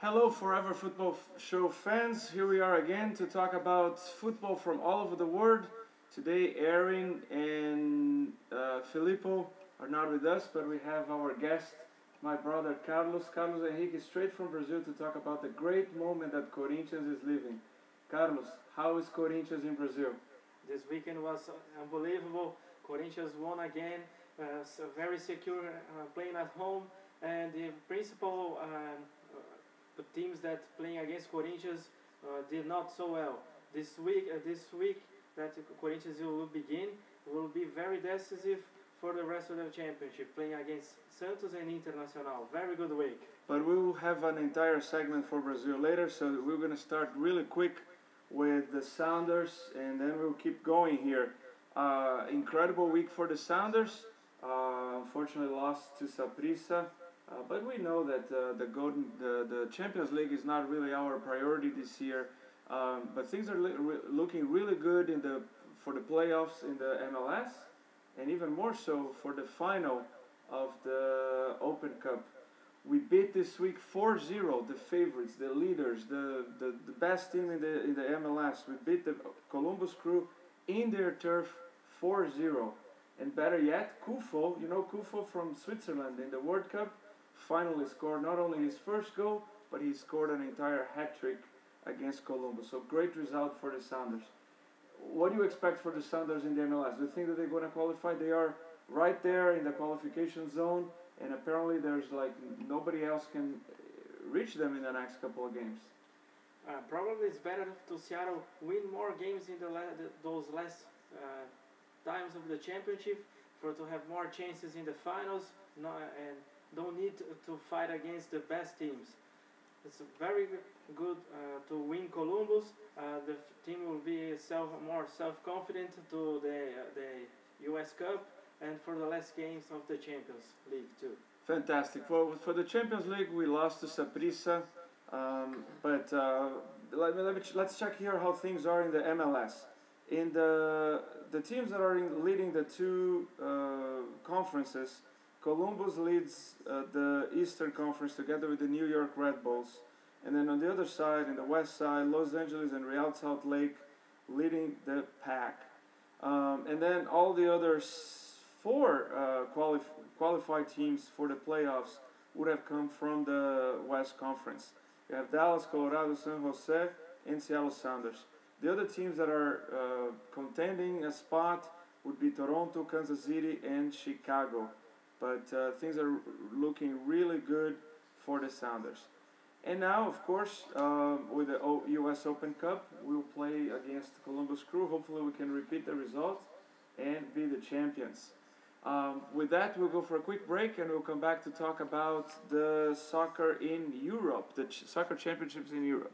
Hello, Forever Football Show fans. Here we are again to talk about football from all over the world. Today, Erin and Filippo are not with us, but we have our guest, my brother Carlos Henrique, straight from Brazil to talk about the great moment that Corinthians is living. Carlos, how is Corinthians in Brazil? This weekend was unbelievable. Corinthians won again, so very secure, playing at home, and the principal the teams that playing against Corinthians did not so well. This week that Corinthians will begin will be very decisive for the rest of the championship, playing against Santos and Internacional. Very good week. But we will have an entire segment for Brazil later, so we're going to start really quick with the Sounders, and then we'll keep going here. Incredible week for the Sounders. Unfortunately, lost to Saprissa. But we know that the Champions League is not really our priority this year. But things are looking really good for the playoffs in the MLS, and even more so for the final of the Open Cup. We beat this week 4-0 the favorites, the leaders, the best team in the MLS. We beat the Columbus Crew in their turf 4-0. And better yet, Kufo, you know Kufo from Switzerland in the World Cup, finally scored not only his first goal, but he scored an entire hat-trick against Columbus. So great result for the Sounders. What do you expect for the Sounders in the MLS? Do you think that they're going to qualify? They are right there in the qualification zone, and apparently there's like nobody else can reach them in the next couple of games. Probably it's better to Seattle win more games in those last times of the championship to have more chances in the finals, and don't need to fight against the best teams. It's very good to win Columbus. The team will be more self-confident to the U.S. Cup and for the last games of the Champions League too. Fantastic. Well, for the Champions League, we lost to Saprissa, but let's check here how things are in the MLS. In the teams that are leading the two conferences, Columbus leads the Eastern Conference together with the New York Red Bulls. And then on the other side, in the west side, Los Angeles and Real Salt Lake leading the pack. And then all the other four qualified teams for the playoffs would have come from the West Conference. You have Dallas, Colorado, San Jose, and Seattle Sounders. The other teams that are contending a spot would be Toronto, Kansas City, and Chicago. But things are looking really good for the Sounders. And now, of course, with the U.S. Open Cup, we'll play against Columbus Crew. Hopefully we can repeat the result and be the champions. With that, we'll go for a quick break and we'll come back to talk about the soccer in Europe, the soccer championships in Europe.